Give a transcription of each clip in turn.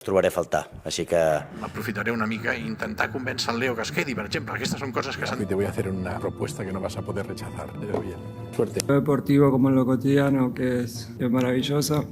trobaré a faltar, així que... Aprofitaré una mica e intentar convèncer el Leo que es quedi, per exemple. Aquestes són coses que s'han... Y te voy a hacer una propuesta que no vas a poder rechazar. Pero bien, suerte. Lo deportivo como en lo cotidiano, que es maravilloso.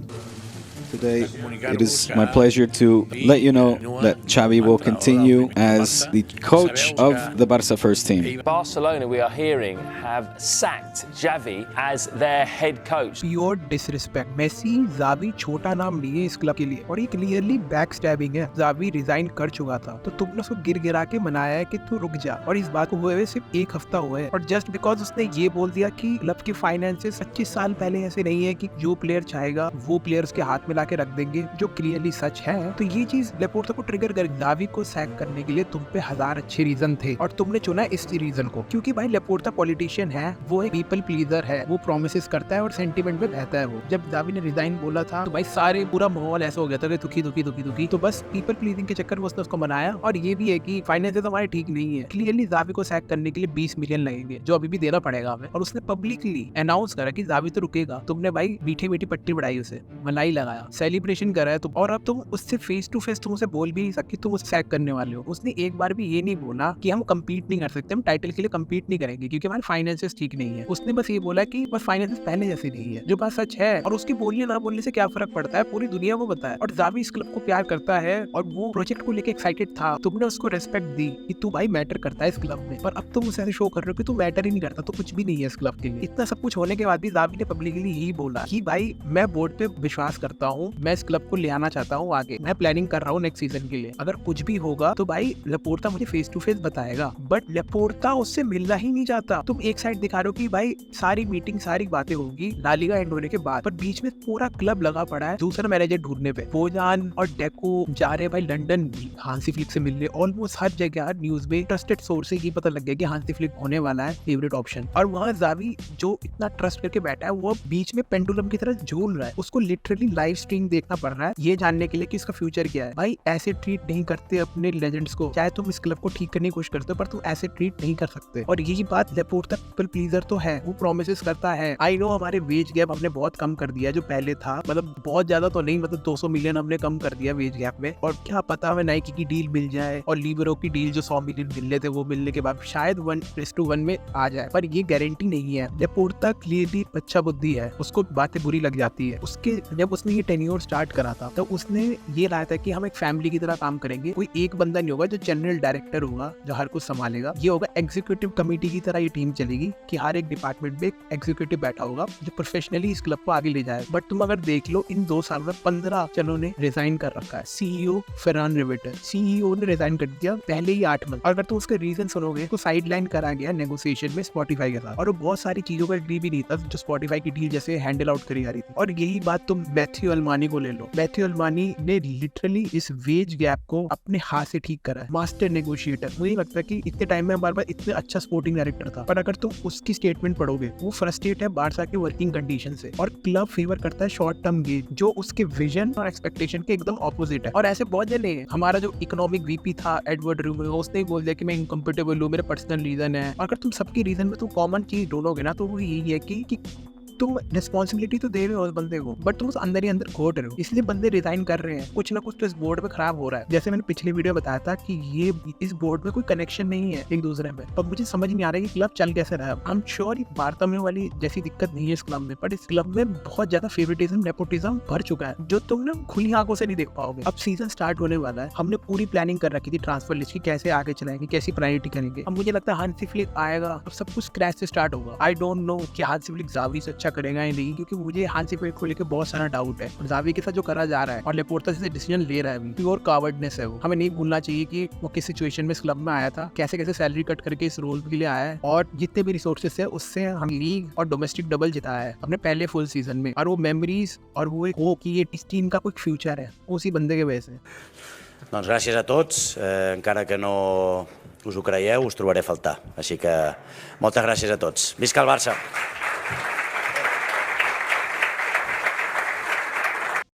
Today, it is my pleasure to let you know that Xavi will continue as the coach of the Barça first team. Barcelona, we are hearing, have sacked Xavi as their head coach. Pure disrespect. Messi, Xavi छोटा नाम नहीं है इस club के लिए और ये clearly back stabbing है. Xavi रिजाइन कर चुका था तो तुमने उसको गिर गिरा के मनाया है कि तू रुक जा और इस बात को हुए सिर्फ एक हफ्ता हुआ है और जस्ट बिकॉज उसने ये बोल दिया कि क्लब के फाइनेंसेस 25 साल पहले ऐसे नहीं है कि जो प्लेयर चाहेगा वो प्लेयर्स के हाथ में लाके रख देंगे, जो क्लियरली सच है. तो ये चीज लेपोर्टा को ट्रिगर कर Xavi को सैक करने के लिए तुम पे 1000 अच्छे रीजन थे और तुमने चुना इस रीजन को क्योंकि भाई लेपोर्टा पॉलिटिशियन है, वो एक पीपल प्लीजर है, वो प्रोमिसेस करता है और सेंटिमेंट में बहता है. वो जब Xavi ने रिजाइन बोला था तो भाई सारे पूरा माहौल ऐसा हो गया था कि दुखी दुखी दुखी दुखी. तो बस पीपल प्लीजिंग के चक्कर में उसने उसको मनाया और ये भी है कि फाइनेंसेस हमारे ठीक नहीं है. क्लियरली Xavi को सैक करने के लिए 20 मिलियन लगेंगे जो अभी भी देना पड़ेगा हमें और उसने पब्लिकली अनाउंस करा कि Xavi तो रुकेगा. तुमने भाई मीठी मीठी पट्टी बढ़ाई, उसे मलाई लगाया, सेलिब्रेशन करा है और अब तुम उससे फेस टू फेस तुम उसे बोल भी नहीं सकती तुम उसे सैक करने वाले हो. उसने एक बार भी ये नहीं बोला कि हम कम्पीट नहीं कर सकते, हम टाइटल के लिए कम्पीट नहीं करेंगे क्योंकि हमारे फाइनेंसेस ठीक नहीं है. उसने बस ये बोला कि बस फाइनेंसेस पहले जैसे नहीं है, जो बात सच है. और उसके बोलने ना बोलने से क्या फर्क पड़ता है, पूरी दुनिया को पता है. और Xavi इस क्लब को प्यार करता है और वो प्रोजेक्ट को लेके एक्साइटेड था. तुमने उसको रेस्पेक्ट दी कि तू भाई मैटर करता है इस क्लब में, पर अब तुम उसे ऐसे शो कर रहे हो कि तू मैटर ही नहीं करता, तो कुछ भी नहीं है इस क्लब के लिए. इतना सब कुछ होने के बाद भी Xavi ने पब्लिकली यही बोला कि भाई मैं बोर्ड पे विश्वास करता हूँ, मैं इस क्लब को ले आना चाहता हूँ आगे, मैं प्लानिंग कर रहा हूँ नेक्स्ट सीजन के लिए. अगर कुछ भी होगा तो भाई लेपोर्टा मुझे फेस टू फेस बताएगा, बट लेपोर्टा उससे मिलना ही नहीं चाहता. तुम एक साइड दिखा रहे हो कि भाई सारी मीटिंग सारी बातें होगी ला लीगा एंड होने के बाद, पर बीच में पूरा क्लब लगा पड़ा है दूसरा मैनेजर ढूंढने पे. बोजान और डेको जा रहे भाई लंदन हांसी फ्लिक से मिलने. ऑलमोस्ट हर जगह न्यूज में ट्रस्टेड सोर्स से ये पता लग गया कि हांसी फ्लिक होने वाला है फेवरेट ऑप्शन. और वहाँ Xavi जो इतना ट्रस्ट करके बैठा है वो बीच में पेंडुलम की तरह झूल रहा है. उसको लिटरली लाइव स्ट्रीम देखना पड़ रहा है ये जानने के लिए कि इसका फ्यूचर क्या है. भाई ऐसे ट्रीट नहीं करते अपने लेजेंड्स को. चाहे तुम इस क्लब को ठीक करने की कोशिश करते हो पर तुम ऐसे ट्रीट नहीं कर सकते. और यही बात लेपोर्टा पीपल प्लीजर तो है, वो प्रोमिसेस करता है. आई नो हमारे वेज गैप हमने बहुत कम कर दिया जो पहले था, मतलब बहुत ज्यादा तो नहीं, मतलब 200 मिलियन हमने कम कर दिया वेज गैप में. और क्या पता हमें नाइकी की डील मिल जाए और लीबरो की डील जो 100 मिलियन मिलने थे वो मिलने के बाद शायद 1:1 में आ जाए, पर ये गारंटी नहीं है. लेपोर्टा क्लियरली अच्छा बुद्धि है, उसको बातें बुरी लग जाती है. उसके जब उसने ये टेन्योर स्टार्ट करा था तो उसने ये लाया था कि हम एक फैमिली की तरह काम करेंगे. कोई एक बंदा नहीं होगा जो जनरल डायरेक्टर होगा जो हर कुछ संभालेगा, ये होगा एग्जीक्यूटिव कमेटी की तरह ये टीम चलेगी कि हर एक डिपार्टमेंट में एक एग्जीक्यूटिव बैठा होगा जो प्रोफेशनली इस क्लब को आगे ले जाए. बट तुम अगर देख लो इन 2 साल में 15 जनों ने रिजाइन कर रखा है. सीईओ फेरान रिवेटर, सीईओ ने रिजाइन कर दिया पहले ही 8 मंथ. अगर तुम उसके रीजन सुनोगे तो साइडलाइन करा गया नेगोशिएशन में स्पॉटिफाई के साथ और वो बहुत सारी चीजों का एग्री भी नहीं था जो स्पॉटिफाई की डील जैसे हैंडल आउट करी जा रही थी. और यही बात तुम मैथ्यू अल्मानी को ले लो. मैथ्यू अल्मानी ने लिटरली इस वेज गैप को अपने हाथ से ठीक करा है. Master negotiator. मुझे लगता है कि इतने टाइम में हमारे पास इतने अच्छा स्पोर्टिंग डायरेक्टर था, पर अगर तुम उसकी स्टेटमेंट पढ़ोगे वो फ्रस्ट्रेट है बारसा के वर्किंग कंडीशन से और क्लब फेवर करता है शॉर्ट टर्म गेम जो उसके विजन और एक्सपेक्टेशन के एकदम ऑपोजिट है. और ऐसे बहुत जने हैं. हमारा जो इकोनॉमिक वीपी था एडवर्ड रूमो, उसने बोल दिया कि मैं इनकम्फर्टेबल हूँ, मेरे पर्सनल रीजन है. अगर तुम सबकी रीजन में तुम कॉमन चीज ढूंढोगे ना तो वो यही है कि तुम रिस्पॉन्सिबिलिटी तो दे रहे हो उस बंदे को, बट तुम उस अंदर ही अंदर घोट रहे हो. इसलिए बंदे रिजाइन कर रहे हैं. कुछ ना कुछ तो इस बोर्ड पे खराब हो रहा है. जैसे मैंने पिछले वीडियो बताया था कि ये इस बोर्ड में कोई कनेक्शन नहीं है एक दूसरे में, पर मुझे समझ नहीं आ रहा है कि क्लब चल कैसे रहा है. आई एम श्योर बारतम्य वाली जैसी दिक्कत नहीं है इस क्लब में, बट इस क्लब में बहुत ज्यादा फेवरेटिज्म नेपोटिज्म भर चुका है जो तुम ना खुली आंखों से नहीं देख पाओगे. अब सीजन स्टार्ट होने वाला है, हमने पूरी प्लानिंग कर रखी थी ट्रांसफर लिस्ट की, कैसे आगे चलाएंगे, कैसी प्रायोरिटी करेंगे. अब मुझे लगता है हांसी फ्लिक आएगा, अब सब कुछ क्रैश से स्टार्ट होगा. आई डोंट नो कि हांसी फ्लिक Xavi से अच्छा करेगा या नहीं, क्योंकि मुझे हांसी फ्लिक को लेकर बहुत सारा डाउट है. Xavi के साथ जो करा जा रहा है और लेपोर्टा से डिसीजन ले रहा है प्योर कावर्डनेस है. वो हमें नहीं भूलना चाहिए कि वो किस सिचुएशन में इस क्लब में आया था, कैसे कैसे सैलरी कट करके इस रोल के लिए आया है और जितने भी रिसोर्सेस है उससे हम लीग और डोमेस्टिक डबल जिताया है अपने पहले फुल सीजन में. और वो मेमोरीज और वो एक हो कि ये इस टीम का कोई फ्यूचर है उसी बंदे के वजह से. Doncs gràcies a tots, encara que no us ho creieu, us trobaré a faltar. Així que moltes gràcies a tots. Visca el Barça!